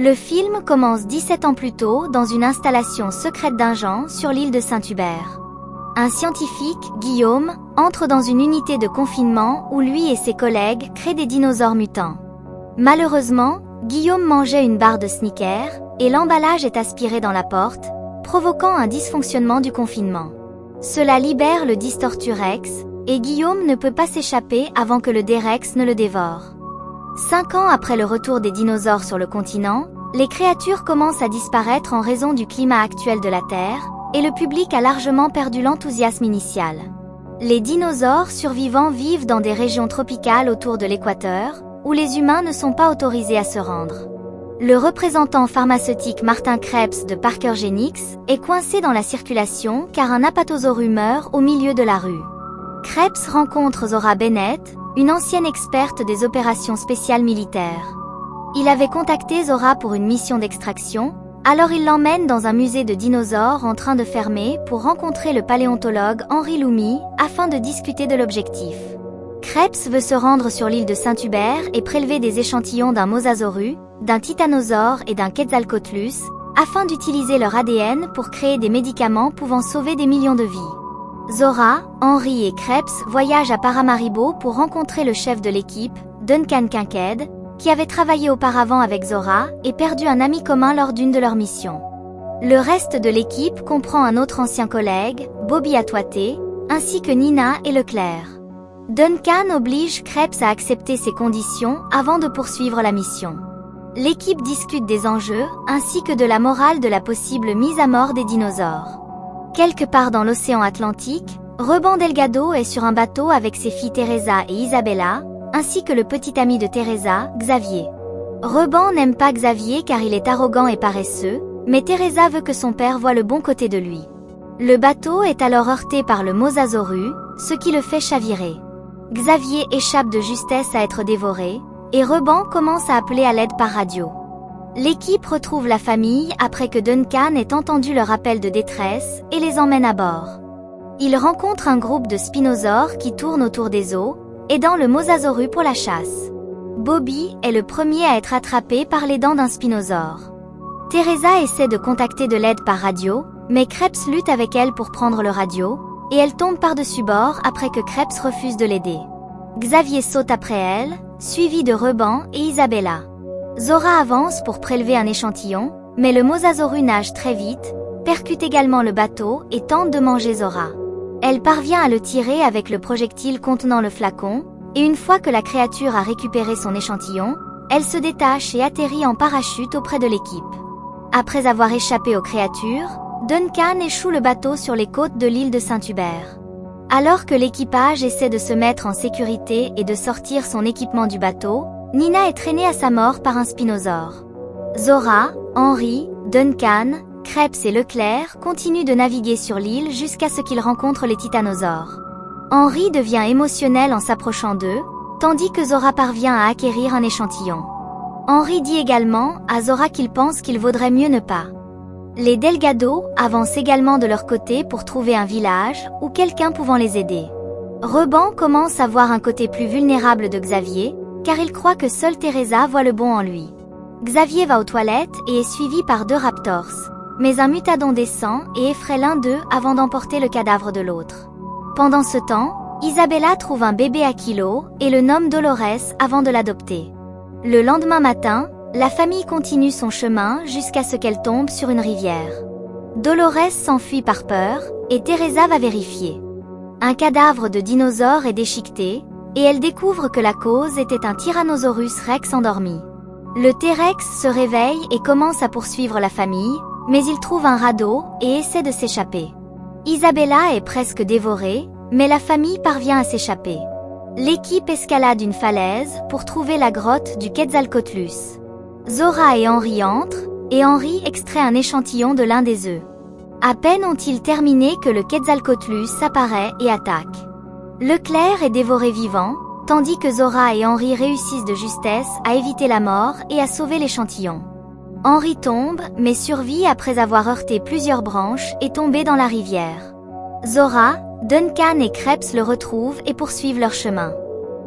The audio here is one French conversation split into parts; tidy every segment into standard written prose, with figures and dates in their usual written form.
Le film commence 17 ans plus tôt dans une installation secrète d'Ingen sur l'île de Saint-Hubert. Un scientifique, Guillaume, entre dans une unité de confinement où lui et ses collègues créent des dinosaures mutants. Malheureusement, Guillaume mangeait une barre de Snickers et l'emballage est aspiré dans la porte, provoquant un dysfonctionnement du confinement. Cela libère le Distorturex, et Guillaume ne peut pas s'échapper avant que le D-Rex ne le dévore. 5 ans après le retour des dinosaures sur le continent, les créatures commencent à disparaître en raison du climat actuel de la Terre, et le public a largement perdu l'enthousiasme initial. Les dinosaures survivants vivent dans des régions tropicales autour de l'équateur, où les humains ne sont pas autorisés à se rendre. Le représentant pharmaceutique Martin Krebs de Parker Genix est coincé dans la circulation car un apatosaurus meurt au milieu de la rue. Krebs rencontre Zora Bennett, une ancienne experte des opérations spéciales militaires. Il avait contacté Zora pour une mission d'extraction, alors il l'emmène dans un musée de dinosaures en train de fermer pour rencontrer le paléontologue Henri Loomy afin de discuter de l'objectif. Krebs veut se rendre sur l'île de Saint-Hubert et prélever des échantillons d'un mosasaurus, d'un titanosaure et d'un quetzalcoatlus, afin d'utiliser leur ADN pour créer des médicaments pouvant sauver des millions de vies. Zora, Henri et Krebs voyagent à Paramaribo pour rencontrer le chef de l'équipe, Duncan Kincaid, qui avait travaillé auparavant avec Zora et perdu un ami commun lors d'une de leurs missions. Le reste de l'équipe comprend un autre ancien collègue, Bobby Atwaté, ainsi que Nina et Leclerc. Duncan oblige Krebs à accepter ses conditions avant de poursuivre la mission. L'équipe discute des enjeux, ainsi que de la morale de la possible mise à mort des dinosaures. Quelque part dans l'océan Atlantique, Ruben Delgado est sur un bateau avec ses filles Teresa et Isabella, ainsi que le petit ami de Teresa, Xavier. Ruben n'aime pas Xavier car il est arrogant et paresseux, mais Teresa veut que son père voie le bon côté de lui. Le bateau est alors heurté par le mosasaurus, ce qui le fait chavirer. Xavier échappe de justesse à être dévoré, et Ruben commence à appeler à l'aide par radio. L'équipe retrouve la famille après que Duncan ait entendu leur appel de détresse et les emmène à bord. Il rencontre un groupe de spinosaures qui tournent autour des eaux, aidant le mosasaurus pour la chasse. Bobby est le premier à être attrapé par les dents d'un spinosaure. Teresa essaie de contacter de l'aide par radio, mais Krebs lutte avec elle pour prendre le radio, et elle tombe par-dessus bord après que Krebs refuse de l'aider. Xavier saute après elle, suivi de Ruben et Isabella. Zora avance pour prélever un échantillon, mais le mosasaurus nage très vite, percute également le bateau et tente de manger Zora. Elle parvient à le tirer avec le projectile contenant le flacon, et une fois que la créature a récupéré son échantillon, elle se détache et atterrit en parachute auprès de l'équipe. Après avoir échappé aux créatures, Duncan échoue le bateau sur les côtes de l'île de Saint-Hubert. Alors que l'équipage essaie de se mettre en sécurité et de sortir son équipement du bateau, Nina est traînée à sa mort par un spinosaure. Zora, Henri, Duncan, Krebs et Leclerc continuent de naviguer sur l'île jusqu'à ce qu'ils rencontrent les titanosaures. Henri devient émotionnel en s'approchant d'eux, tandis que Zora parvient à acquérir un échantillon. Henri dit également à Zora qu'il pense qu'il vaudrait mieux ne pas. Les Delgado avancent également de leur côté pour trouver un village ou quelqu'un pouvant les aider. Ruben commence à voir un côté plus vulnérable de Xavier, car il croit que seule Teresa voit le bon en lui. Xavier va aux toilettes et est suivi par 2 raptors, mais un mutadon descend et effraie l'un d'eux avant d'emporter le cadavre de l'autre. Pendant ce temps, Isabella trouve un bébé à kilos et le nomme Dolores avant de l'adopter. Le lendemain matin, la famille continue son chemin jusqu'à ce qu'elle tombe sur une rivière. Dolores s'enfuit par peur, et Teresa va vérifier. Un cadavre de dinosaure est déchiqueté, et elle découvre que la cause était un Tyrannosaurus rex endormi. Le T-Rex se réveille et commence à poursuivre la famille, mais il trouve un radeau et essaie de s'échapper. Isabella est presque dévorée, mais la famille parvient à s'échapper. L'équipe escalade une falaise pour trouver la grotte du Quetzalcoatlus. Zora et Henri entrent, et Henri extrait un échantillon de l'un des œufs. À peine ont-ils terminé que le Quetzalcoatlus apparaît et attaque. Leclerc est dévoré vivant, tandis que Zora et Henri réussissent de justesse à éviter la mort et à sauver l'échantillon. Henri tombe, mais survit après avoir heurté plusieurs branches et tombé dans la rivière. Zora, Duncan et Krebs le retrouvent et poursuivent leur chemin.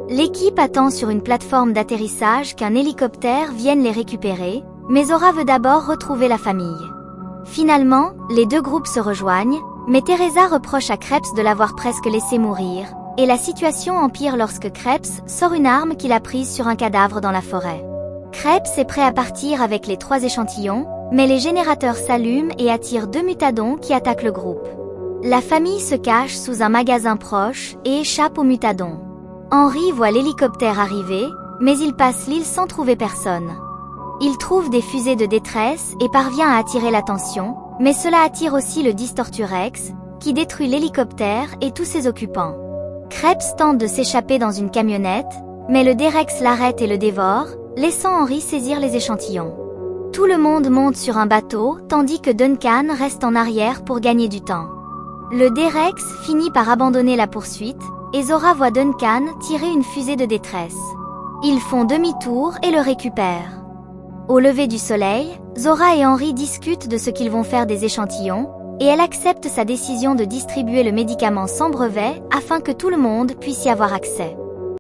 L'équipe attend sur une plateforme d'atterrissage qu'un hélicoptère vienne les récupérer, Mais Zora veut d'abord retrouver la famille. Finalement, les deux groupes se rejoignent, mais Teresa reproche à Krebs de l'avoir presque laissé mourir, et la situation empire lorsque Krebs sort une arme qu'il a prise sur un cadavre dans la forêt. Krebs est prêt à partir avec les 3 échantillons, mais les générateurs s'allument et attirent 2 mutadons qui attaquent le groupe. La famille se cache sous un magasin proche et échappe aux mutadons. Henry voit l'hélicoptère arriver, mais il passe l'île sans trouver personne. Il trouve des fusées de détresse et parvient à attirer l'attention, mais cela attire aussi le Distorturex, qui détruit l'hélicoptère et tous ses occupants. Krebs tente de s'échapper dans une camionnette, mais le D-Rex l'arrête et le dévore, laissant Henry saisir les échantillons. Tout le monde monte sur un bateau, tandis que Duncan reste en arrière pour gagner du temps. Le D-Rex finit par abandonner la poursuite, et Zora voit Duncan tirer une fusée de détresse. Ils font demi-tour et le récupèrent. Au lever du soleil, Zora et Henry discutent de ce qu'ils vont faire des échantillons, et elle accepte sa décision de distribuer le médicament sans brevet afin que tout le monde puisse y avoir accès.